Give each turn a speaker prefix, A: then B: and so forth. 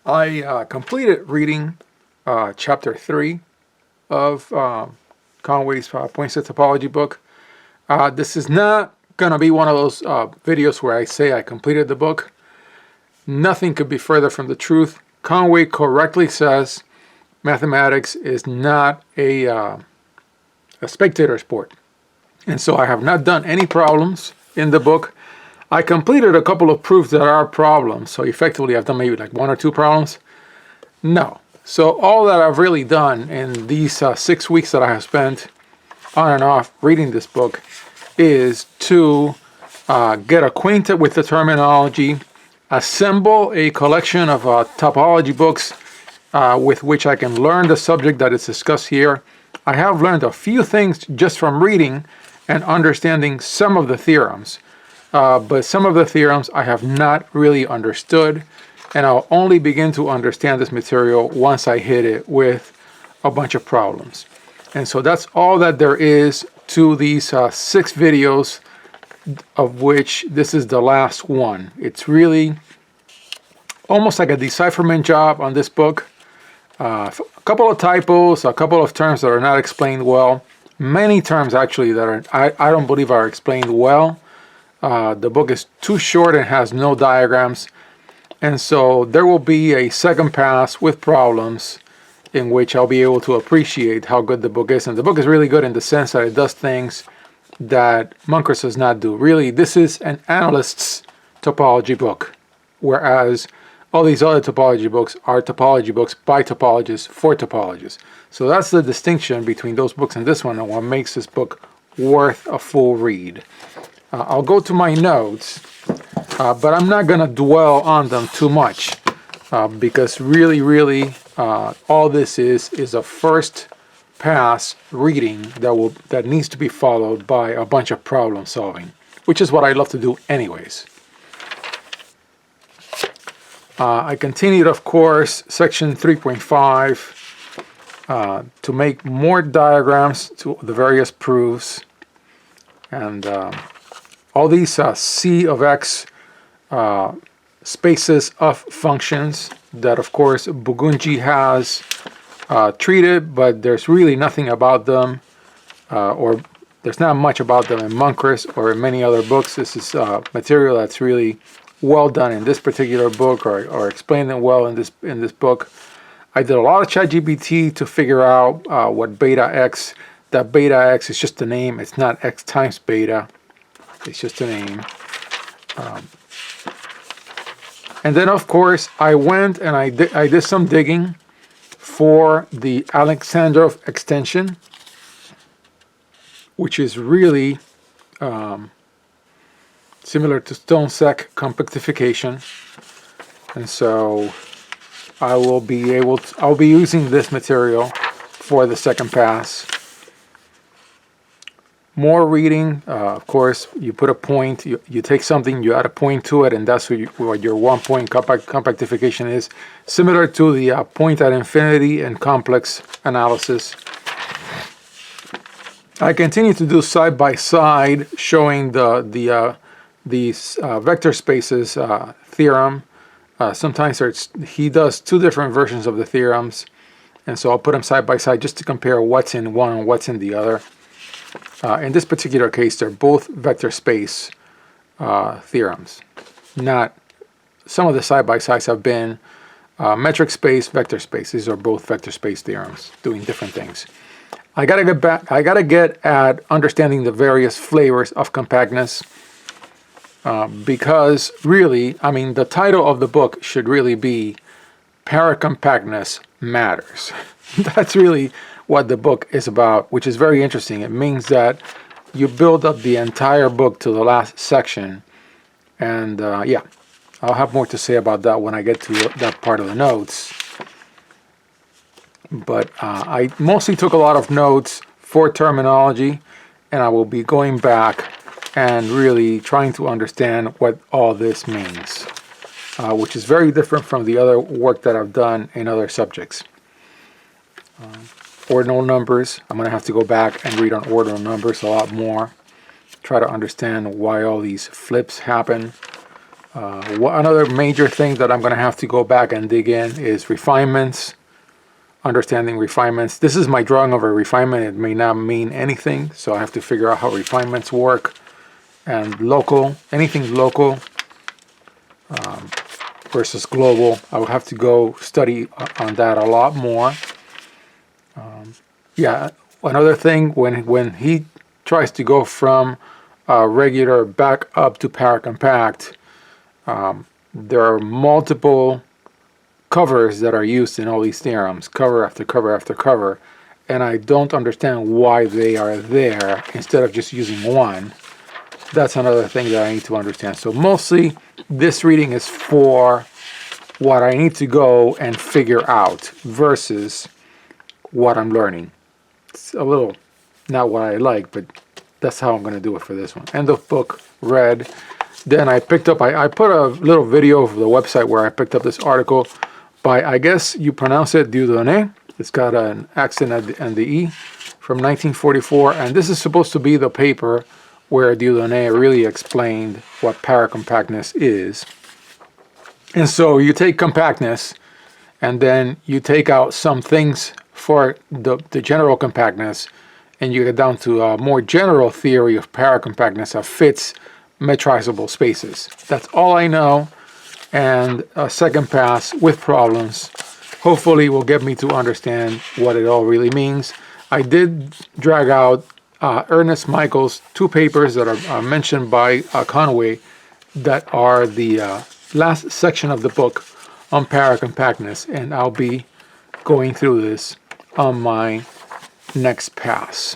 A: I completed reading chapter 3 of Conway's Points of Topology book. This is not going to be one of those videos where I say I completed the book. Nothing could be further from the truth. Conway correctly says mathematics is not a spectator sport. And so I have not done any problems in the book. I completed a couple of proofs that are problems. So effectively I've done maybe like 1 or 2 problems. No. So all that I've really done in these 6 weeks that I have spent on and off reading this book is to get acquainted with the terminology, assemble a collection of topology books with which I can learn the subject that is discussed here. I have learned a few things just from reading and understanding some of the theorems. But some of the theorems I have not really understood, and I'll only begin to understand this material once I hit it with a bunch of problems. And so that's all that there is to these 6 videos, of which this is the last one. It's really almost like a decipherment job on this book. A couple of typos, a couple of terms that are not explained well. Many terms actually that are I don't believe are explained well. The book is too short and has no diagrams, and so there will be a second pass with problems in which I'll be able to appreciate how good the book is. And the book is really good in the sense that it does things that Munkers does not do. Really, this is an analyst's topology book, whereas all these other topology books are topology books by topologists for topologists. So that's the distinction between those books and this one, and what makes this book worth a full read. I'll go to my notes, but I'm not going to dwell on them too much because really, all this is a first pass reading that needs to be followed by a bunch of problem solving, which is what I love to do anyways. I continued, of course, section 3.5 to make more diagrams to the various proofs, and all these C of X spaces of functions that, of course, Bugunji has treated, but there's really nothing about them, or there's not much about them in Munkers or in many other books. This is material that's really well done in this particular book, or explained it well in this book. I did a lot of ChatGPT to figure out what beta X. That beta X is just a name. It's not X times beta. It's just a name. And then, of course, I went and I did some digging for the Alexandrov extension, which is really similar to stone-sec compactification. And so I'll be using this material for the second pass. More reading, of course. You put a point, you take something, you add a point to it, and that's what your 1-point compactification is. Similar to the point at infinity and complex analysis. I continue to do side by side, showing these vector spaces theorem. Sometimes he does 2 different versions of the theorems, and so I'll put them side by side just to compare what's in one and what's in the other. In this particular case, they're both vector space theorems. Some of the side-by-sides have been metric space, vector space. These are both vector space theorems doing different things. I gotta get at understanding the various flavors of compactness because really, I mean, the title of the book should really be Paracompactness Matters. That's really what the book is about, which is very interesting. It means that you build up the entire book to the last section, and yeah, I'll have more to say about that when I get to that part of the notes. But I mostly took a lot of notes for terminology, and I will be going back and really trying to understand what all this means, which is very different from the other work that I've done in other subjects. Ordinal numbers, I'm going to have to go back and read on ordinal numbers a lot more. Try to understand why all these flips happen. Another major thing that I'm going to have to go back and dig in is refinements, understanding refinements. This is my drawing of a refinement. It may not mean anything, so I have to figure out how refinements work. And local, anything local versus global, I will have to go study on that a lot more. Yeah, another thing, when he tries to go from regular back up to paracompact, there are multiple covers that are used in all these theorems, cover after cover after cover, and I don't understand why they are there instead of just using one. That's another thing that I need to understand. So mostly this reading is for what I need to go and figure out versus what I'm learning. It's a little not what I like, but that's how I'm going to do it for this one. End of book, read. Then I picked up, I put a little video of the website where I picked up this article by, I guess you pronounce it, Dieudonné. It's got an accent and the E, from 1944. And this is supposed to be the paper where Dieudonné really explained what paracompactness is. And so you take compactness and then you take out some things for the general compactness, and you get down to a more general theory of paracompactness that fits metrizable spaces. That's all I know, and a second pass with problems hopefully will get me to understand what it all really means. I did drag out Ernest Michael's two papers that are mentioned by Conway that are the last section of the book on paracompactness, and I'll be going through this on my next pass.